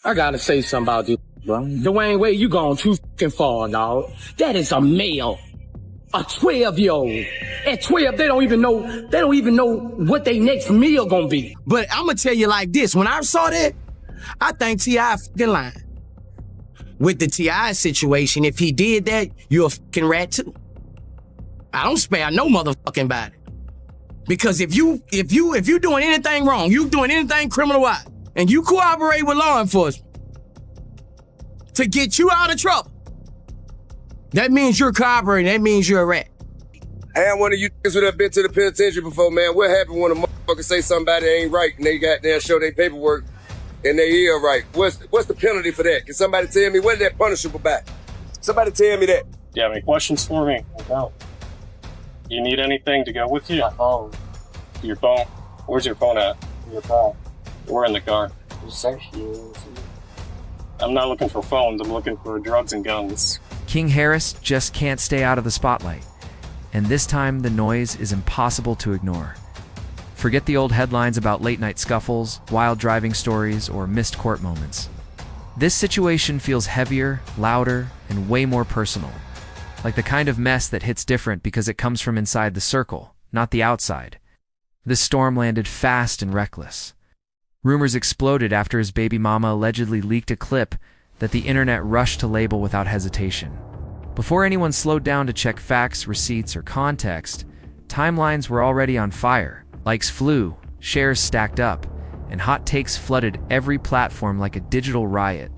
I gotta say something about this, bro. Dwayne Wade, you gone too fucking far, dog. That is a male. A 12-year-old. At 12, they don't even know what their next meal gonna be. But I'm gonna tell you like this, when I saw that, I think T.I. fucking lying. With the T.I. situation, if he did that, you're a fucking rat too. I don't spare no motherfucking body. Because if you doing anything wrong, you doing anything criminal-wise, and you cooperate with law enforcement to get you out of trouble, that means you're cooperating, that means you're a rat. I had one of you niggas who have been to the penitentiary before, man. What happened when a motherfucker say somebody ain't right and they goddamn show their paperwork and they is right? What's the penalty for that? Can somebody tell me what is that punishable by? Somebody tell me that. Do you have any questions for me? No. You need anything to go with you? My phone. Your phone? Where's your phone at? Your phone. We're in the car. I'm not looking for phones, I'm looking for drugs and guns. King Harris just can't stay out of the spotlight. And this time, the noise is impossible to ignore. Forget the old headlines about late-night scuffles, wild driving stories, or missed court moments. This situation feels heavier, louder, and way more personal. Like the kind of mess that hits different because it comes from inside the circle, not the outside. This storm landed fast and reckless. Rumors exploded after his baby mama allegedly leaked a clip that the internet rushed to label without hesitation. Before anyone slowed down to check facts, receipts, or context, timelines were already on fire. Likes flew, shares stacked up, and hot takes flooded every platform like a digital riot,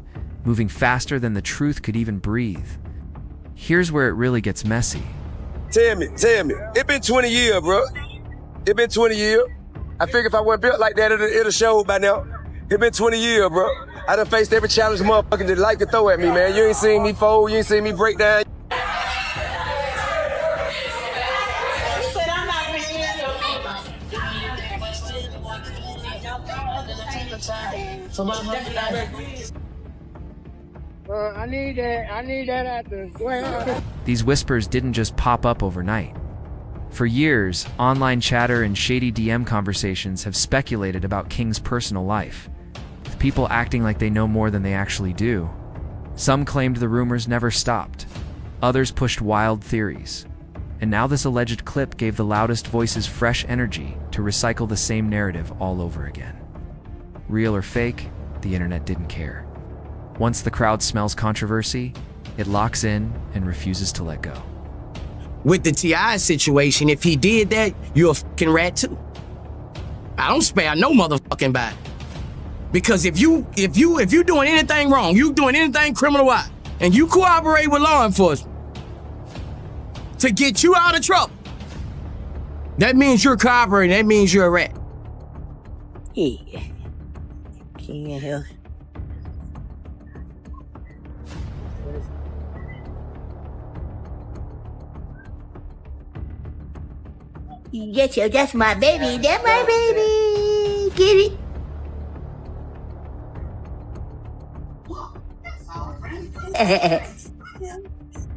moving faster than the truth could even breathe. Here's where it really gets messy. Tell me. It been 20 years, bro. It been 20 years. I figure if I wasn't built like that, it'll show by now. It been 20 years, bro. I done faced every challenge motherfucking that life could throw at me, man. You ain't seen me fold, you ain't seen me break down. I need that at the square. These whispers didn't just pop up overnight. For years, online chatter and shady DM conversations have speculated about King's personal life, with people acting like they know more than they actually do. Some claimed the rumors never stopped. Others pushed wild theories. And now this alleged clip gave the loudest voices fresh energy to recycle the same narrative all over again. Real or fake, the internet didn't care. Once the crowd smells controversy, it locks in and refuses to let go. With the T.I. situation, if he did that, you're a fucking rat too. I don't spare no motherfucking body. Because if you doing anything wrong, you doing anything criminal-wise, and you cooperate with law enforcement to get you out of trouble, that means you're cooperating, that means you're a rat. Yeah. King Hill. Get you, that's my baby, that's my baby. Get it?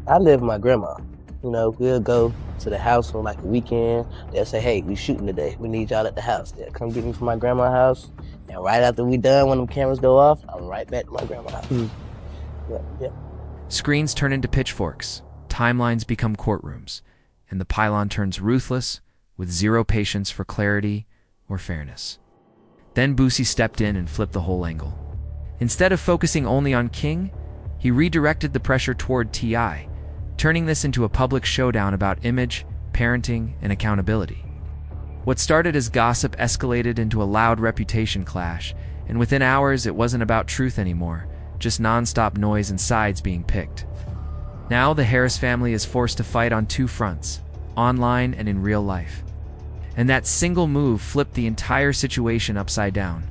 I live with my grandma. You know, we'll go to the house on like a weekend. They'll say, hey, we shooting today. We need y'all at the house. They'll come get me from my grandma's house. And right after we done, when the cameras go off, I'm right back to my grandma's house. Yeah. Screens turn into pitchforks, timelines become courtrooms, and the pylon turns ruthless, with zero patience for clarity or fairness. Then Boosie stepped in and flipped the whole angle. Instead of focusing only on King, he redirected the pressure toward T.I., turning this into a public showdown about image, parenting, and accountability. What started as gossip escalated into a loud reputation clash, and within hours it wasn't about truth anymore, just non-stop noise and sides being picked. Now the Harris family is forced to fight on two fronts, online and in real life. And that single move flipped the entire situation upside down.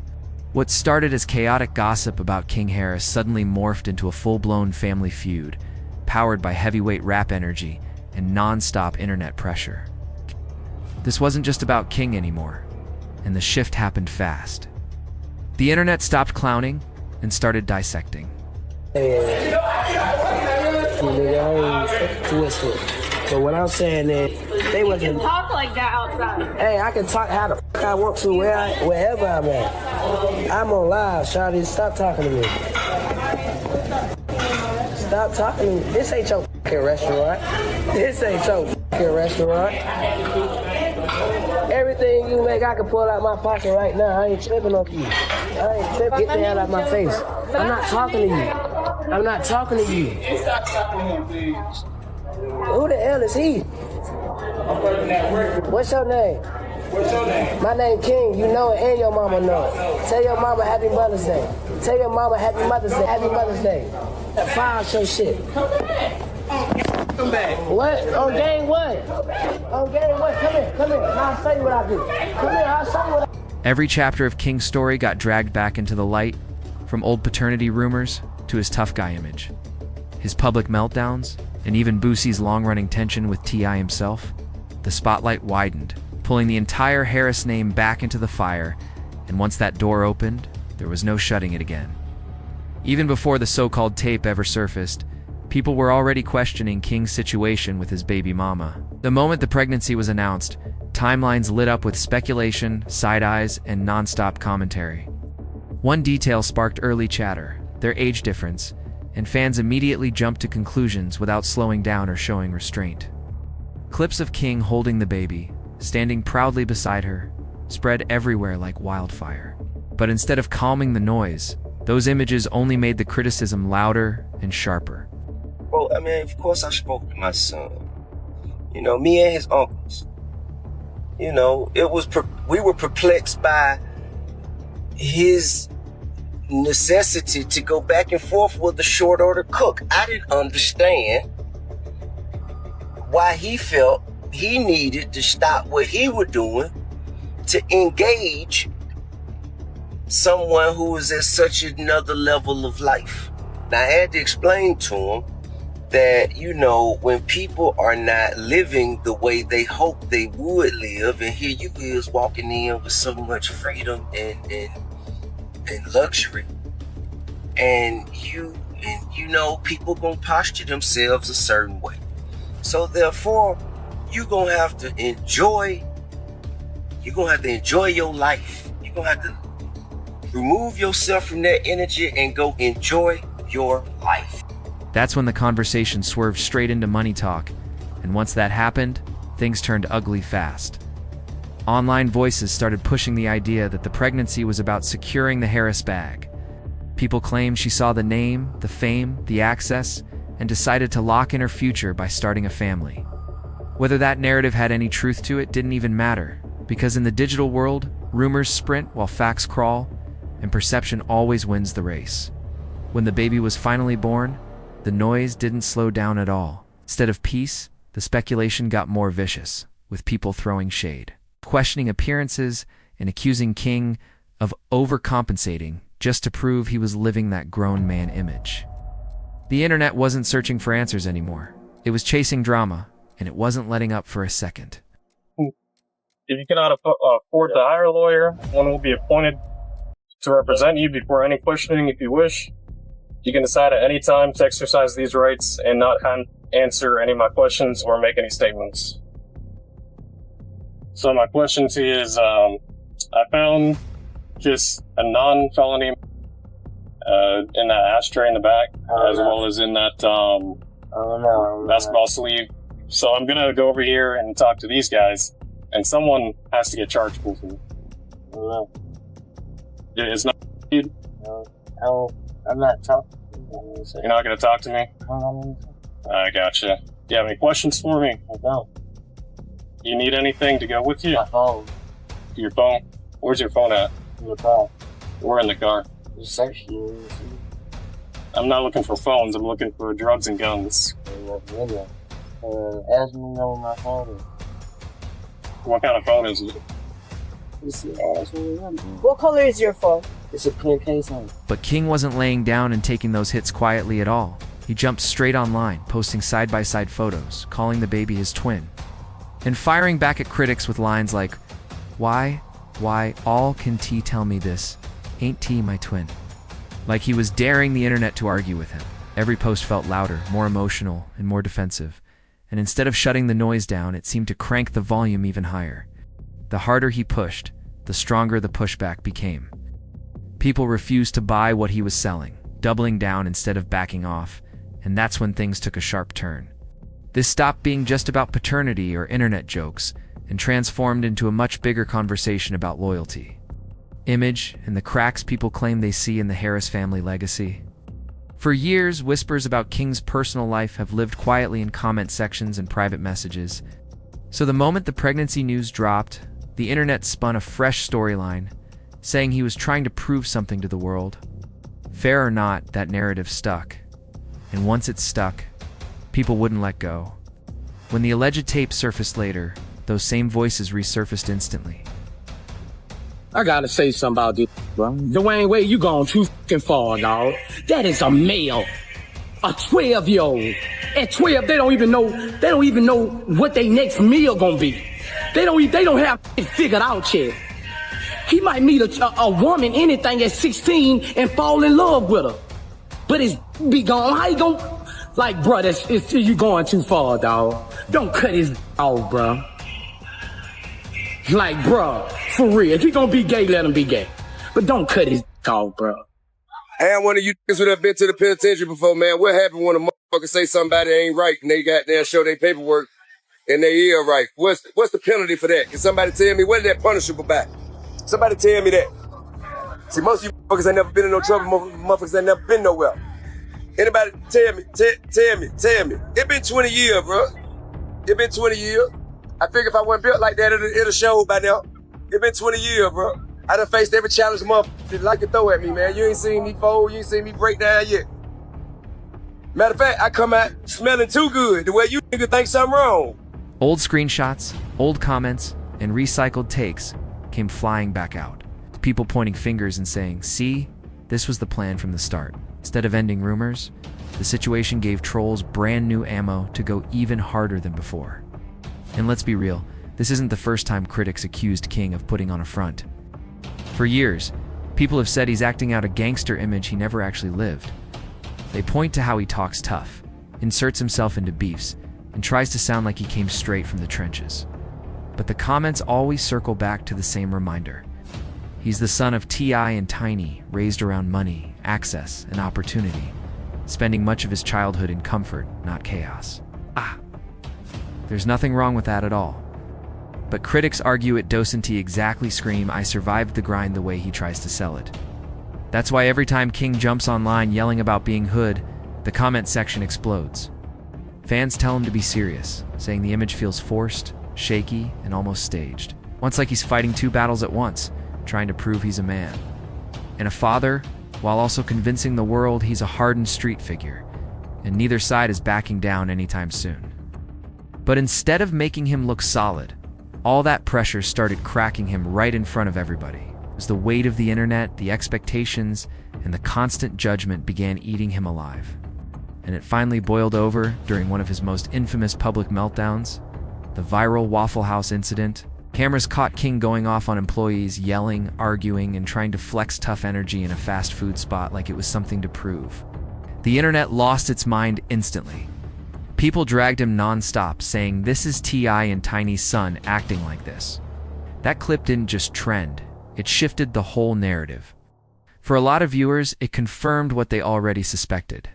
What started as chaotic gossip about King Harris suddenly morphed into a full-blown family feud, powered by heavyweight rap energy and non-stop internet pressure. This wasn't just about King anymore, and the shift happened fast. The internet stopped clowning and started dissecting. But what I'm saying is, they wasn't talk like that outside. Hey, I can talk how the fuck I want to wherever I'm at. I'm on live, Shawty. Stop talking to me. Stop talking to me. This ain't your fucking restaurant. This ain't your fucking restaurant. Everything you make, I can pull out my pocket right now. I ain't tripping on you. I ain't tripping. Get the hell out of my face. I'm not talking to you. I'm not talking to you. Who the hell is he? What's your name? What's your name? My name King. You know it and your mama know it. Tell your mama Happy Mother's Day. Tell your mama Happy Mother's Day. Happy Mother's Day. File your shit. Come back. What? On game what? On game what? Come here. Come here. I'll show you what I do. Come here. I'll show you what I do. Every chapter of King's story got dragged back into the light, from old paternity rumors to his tough guy image. His public meltdowns, and even Boosie's long-running tension with T.I. himself. The spotlight widened, pulling the entire Harris name back into the fire, and once that door opened, there was no shutting it again. Even before the so-called tape ever surfaced, people were already questioning King's situation with his baby mama. The moment the pregnancy was announced, timelines lit up with speculation, side-eyes, and non-stop commentary. One detail sparked early chatter, their age difference, and fans immediately jumped to conclusions without slowing down or showing restraint. Clips of King holding the baby, standing proudly beside her, spread everywhere like wildfire. But instead of calming the noise, those images only made the criticism louder and sharper. Well, I mean, of course I spoke to my son. You know, me and his uncles. You know, we were perplexed by his necessity to go back and forth with the short order cook. I didn't understand why he felt he needed to stop what he was doing to engage someone who was at such another level of life. Now, I had to explain to him that, you know, when people are not living the way they hope they would live, and here you is walking in with so much freedom and luxury, and you know, people gonna posture themselves a certain way. So therefore, you're gonna have to enjoy your life. You're gonna have to remove yourself from that energy and go enjoy your life. That's when the conversation swerved straight into money talk, and once that happened, things turned ugly fast. Online voices started pushing the idea that the pregnancy was about securing the Harris bag. People claimed she saw the name, the fame, the access, and decided to lock in her future by starting a family. Whether that narrative had any truth to it didn't even matter, because in the digital world, rumors sprint while facts crawl, and perception always wins the race. When the baby was finally born, the noise didn't slow down at all. Instead of peace, the speculation got more vicious, with people throwing shade, questioning appearances, and accusing King of overcompensating just to prove he was living that grown man image. The internet wasn't searching for answers anymore. It was chasing drama, and it wasn't letting up for a second. If you cannot afford to hire a lawyer, one will be appointed to represent you before any questioning if you wish. You can decide at any time to exercise these rights and not answer any of my questions or make any statements. So my question to you is, I found just a non-felony in that ashtray in the back, as well as in that basketball sleeve. So I'm gonna go over here and talk to these guys, and someone has to get charged with it. It's not you. No, I'm not talking. You're not gonna talk to me? I gotcha. Do you have any questions for me? I don't. You need anything to go with you? My phone. Your phone? Where's your phone at? In the car. We're in the car. You search you. I'm not looking for phones, I'm looking for drugs and guns. Ask me on my phone. What kind of phone is it? What color is your phone? It's a clear case on it. But King wasn't laying down and taking those hits quietly at all. He jumped straight online, posting side-by-side photos, calling the baby his twin, and firing back at critics with lines like, why, all can T tell me this? Ain't T my twin? Like he was daring the internet to argue with him. Every post felt louder, more emotional, and more defensive. And instead of shutting the noise down, it seemed to crank the volume even higher. The harder he pushed, the stronger the pushback became. People refused to buy what he was selling, doubling down instead of backing off, and that's when things took a sharp turn. This stopped being just about paternity or internet jokes and transformed into a much bigger conversation about loyalty, image, and the cracks people claim they see in the Harris family legacy. For years, whispers about King's personal life have lived quietly in comment sections and private messages. So the moment the pregnancy news dropped, the internet spun a fresh storyline, saying he was trying to prove something to the world. Fair or not, that narrative stuck. And once it stuck, people wouldn't let go. When the alleged tape surfaced later, those same voices resurfaced instantly. I gotta say something about this, bro. Dwayne Wade, you gone too fucking far, dog. That is a male. A 12-year-old. At 12, they don't even know what their next meal gonna be. They don't have it figured out yet. He might meet a woman, anything at 16 and fall in love with her. But it's be gone. How you gonna, like, bro, you going too far, dog. Don't cut his off, bro. Like, bro, for real. If he gonna be gay, let him be gay. But don't cut his off, bro. I had one of you niggas who have been to the penitentiary before, man. What happened when a motherfucker say somebody ain't right and they got there show their paperwork and they is right? What's the penalty for that? Can somebody tell me what is that punishable by? Somebody tell me that. See, most of you motherfuckers ain't never been in no trouble. Motherfuckers ain't never been nowhere. Anybody tell me. It been 20 years, bro. It been 20 years. I figure if I wasn't built like that, it'll show by now. It been 20 years, bro. I done faced every challenge motherfucker like to throw at me, man. You ain't seen me fold, you ain't seen me break down yet. Matter of fact, I come out smelling too good, the way you nigga think something wrong. Old screenshots, old comments, and recycled takes came flying back out. People pointing fingers and saying, see, this was the plan from the start. Instead of ending rumors, the situation gave trolls brand new ammo to go even harder than before. And let's be real, this isn't the first time critics accused King of putting on a front. For years, people have said he's acting out a gangster image he never actually lived. They point to how he talks tough, inserts himself into beefs, and tries to sound like he came straight from the trenches. But the comments always circle back to the same reminder. He's the son of T.I. and Tiny, raised around money, access, and opportunity, spending much of his childhood in comfort, not chaos. There's nothing wrong with that at all. But critics argue it doesn't exactly scream, I survived the grind the way he tries to sell it. That's why every time King jumps online yelling about being hood, the comment section explodes. Fans tell him to be serious, saying the image feels forced, shaky, and almost staged. Once like he's fighting two battles at once, trying to prove he's a man. And a father, while also convincing the world he's a hardened street figure, and neither side is backing down anytime soon. But instead of making him look solid, all that pressure started cracking him right in front of everybody. It was the weight of the internet, the expectations, and the constant judgment began eating him alive. And it finally boiled over during one of his most infamous public meltdowns, the viral Waffle House incident. Cameras caught King going off on employees, yelling, arguing, and trying to flex tough energy in a fast food spot like it was something to prove. The internet lost its mind instantly. People dragged him non-stop, saying this is T.I. and Tiny's son acting like this. That clip didn't just trend, it shifted the whole narrative. For a lot of viewers, it confirmed what they already suspected.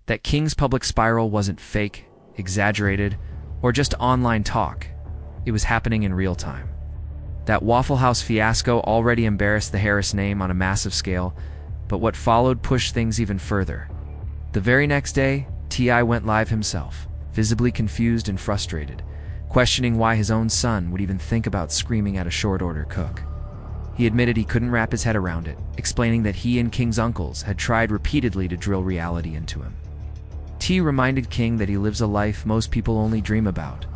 That King's public spiral wasn't fake, exaggerated, or just online talk. It was happening in real time. That Waffle House fiasco already embarrassed the Harris name on a massive scale, but what followed pushed things even further. The very next day, T.I. went live himself, visibly confused and frustrated, questioning why his own son would even think about screaming at a short-order cook. He admitted he couldn't wrap his head around it, explaining that he and King's uncles had tried repeatedly to drill reality into him. T reminded King that he lives a life most people only dream about,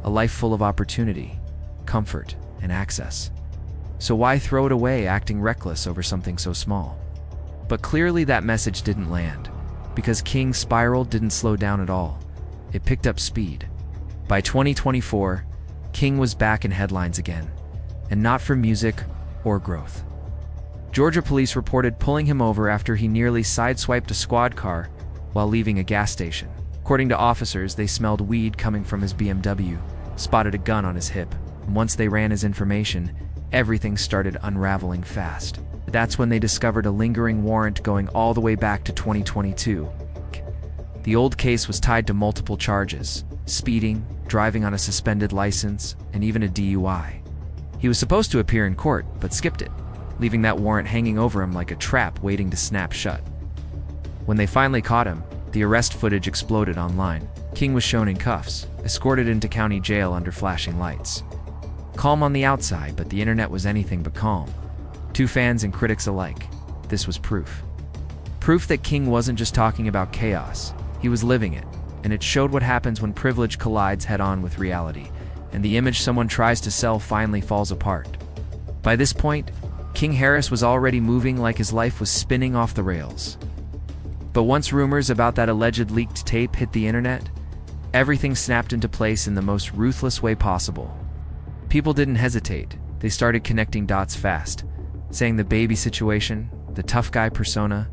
a life full of opportunity, comfort, and access. So why throw it away acting reckless over something so small? But clearly that message didn't land. Because King's spiral didn't slow down at all. It picked up speed. By 2024, King was back in headlines again, and not for music or growth. Georgia police reported pulling him over after he nearly sideswiped a squad car while leaving a gas station. According to officers, they smelled weed coming from his BMW, spotted a gun on his hip, and once they ran his information, everything started unraveling fast. That's when they discovered a lingering warrant going all the way back to 2022. The old case was tied to multiple charges: speeding, driving on a suspended license, and even a DUI. He was supposed to appear in court, but skipped it, leaving that warrant hanging over him like a trap waiting to snap shut. When they finally caught him, the arrest footage exploded online. King was shown in cuffs, escorted into county jail under flashing lights. Calm on the outside, but the internet was anything but calm. To fans and critics alike, this was proof. Proof that King wasn't just talking about chaos, he was living it, and it showed what happens when privilege collides head-on with reality, and the image someone tries to sell finally falls apart. By this point, King Harris was already moving like his life was spinning off the rails. But once rumors about that alleged leaked tape hit the internet, everything snapped into place in the most ruthless way possible. People didn't hesitate. They started connecting dots fast, saying the baby situation, the tough guy persona,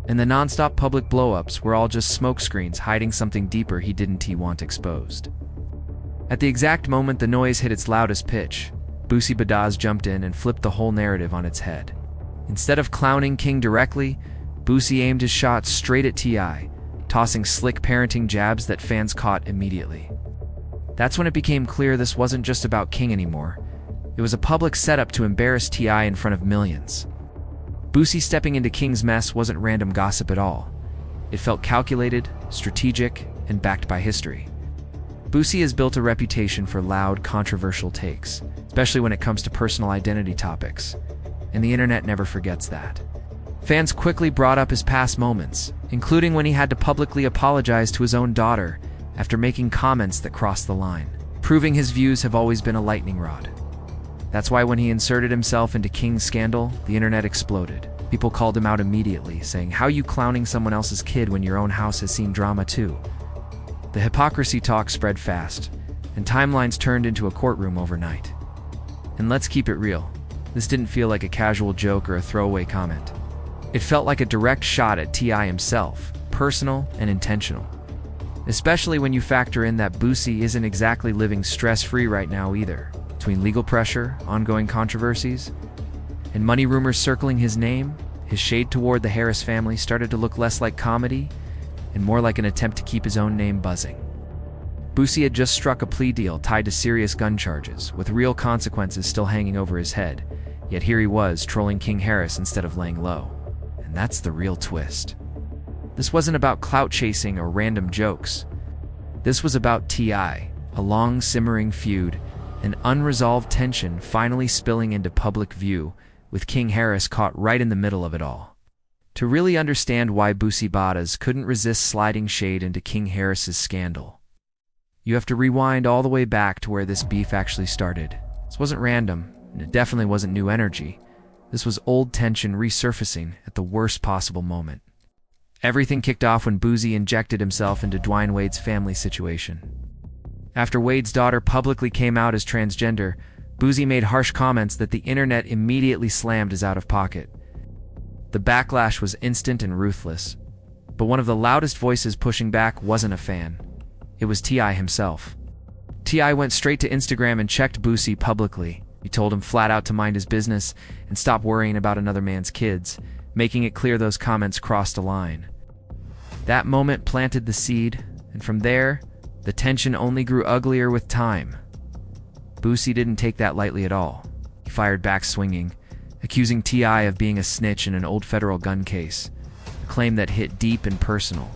and the non-stop public blow-ups were all just smokescreens hiding something deeper he didn't want exposed. At the exact moment the noise hit its loudest pitch, Boosie Badazz jumped in and flipped the whole narrative on its head. Instead of clowning King directly, Boosie aimed his shot straight at T.I., tossing slick parenting jabs that fans caught immediately. That's when it became clear this wasn't just about King anymore. It was a public setup to embarrass T.I. in front of millions. Boosie stepping into King's mess wasn't random gossip at all. It felt calculated, strategic, and backed by history. Boosie has built a reputation for loud, controversial takes, especially when it comes to personal identity topics, and the internet never forgets that. Fans quickly brought up his past moments, including when he had to publicly apologize to his own daughter after making comments that crossed the line, proving his views have always been a lightning rod. That's why when he inserted himself into King's scandal, the internet exploded. People called him out immediately, saying, "How you clowning someone else's kid when your own house has seen drama too?" The hypocrisy talk spread fast, and timelines turned into a courtroom overnight. And let's keep it real, this didn't feel like a casual joke or a throwaway comment. It felt like a direct shot at T.I. himself, personal and intentional. Especially when you factor in that Boosie isn't exactly living stress-free right now either. Between legal pressure, ongoing controversies, and money rumors circling his name, his shade toward the Harris family started to look less like comedy and more like an attempt to keep his own name buzzing. Boosie had just struck a plea deal tied to serious gun charges, with real consequences still hanging over his head, yet here he was trolling King Harris instead of laying low. And that's the real twist. This wasn't about clout chasing or random jokes. This was about T.I., a long simmering feud, an unresolved tension finally spilling into public view, with King Harris caught right in the middle of it all. To really understand why Boosie Badazz couldn't resist sliding shade into King Harris's scandal, you have to rewind all the way back to where this beef actually started. This wasn't random, and it definitely wasn't new energy. This was old tension resurfacing at the worst possible moment. Everything kicked off when Boosie injected himself into Dwayne Wade's family situation. After Wade's daughter publicly came out as transgender, Boosie made harsh comments that the internet immediately slammed as out of pocket. The backlash was instant and ruthless, but one of the loudest voices pushing back wasn't a fan. It was T.I. himself. T.I. went straight to Instagram and checked Boosie publicly. He told him flat out to mind his business and stop worrying about another man's kids, making it clear those comments crossed a line. That moment planted the seed, and from there, the tension only grew uglier with time. Boosie didn't take that lightly at all. He fired back swinging, accusing T.I. of being a snitch in an old federal gun case, a claim that hit deep and personal.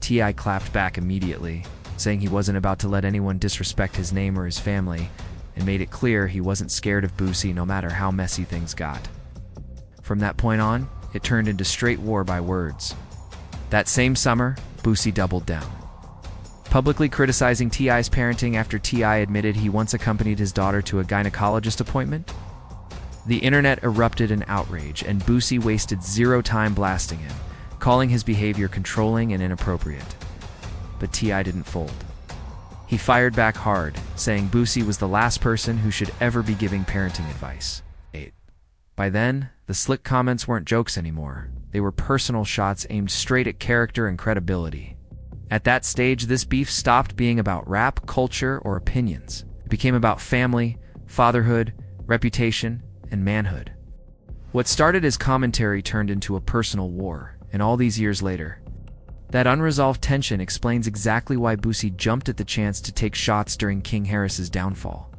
T.I. clapped back immediately, saying he wasn't about to let anyone disrespect his name or his family, and made it clear he wasn't scared of Boosie no matter how messy things got. From that point on, it turned into straight war by words. That same summer, Boosie doubled down, publicly criticizing T.I.'s parenting after T.I. admitted he once accompanied his daughter to a gynecologist appointment. The internet erupted in outrage, and Boosie wasted zero time blasting him, calling his behavior controlling and inappropriate. But T.I. didn't fold. He fired back hard, saying Boosie was the last person who should ever be giving parenting advice. By then, the slick comments weren't jokes anymore. They were personal shots aimed straight at character and credibility. At that stage, this beef stopped being about rap, culture, or opinions. It became about family, fatherhood, reputation, and manhood. What started as commentary turned into a personal war, and all these years later, that unresolved tension explains exactly why Boosie jumped at the chance to take shots during King Harris's downfall.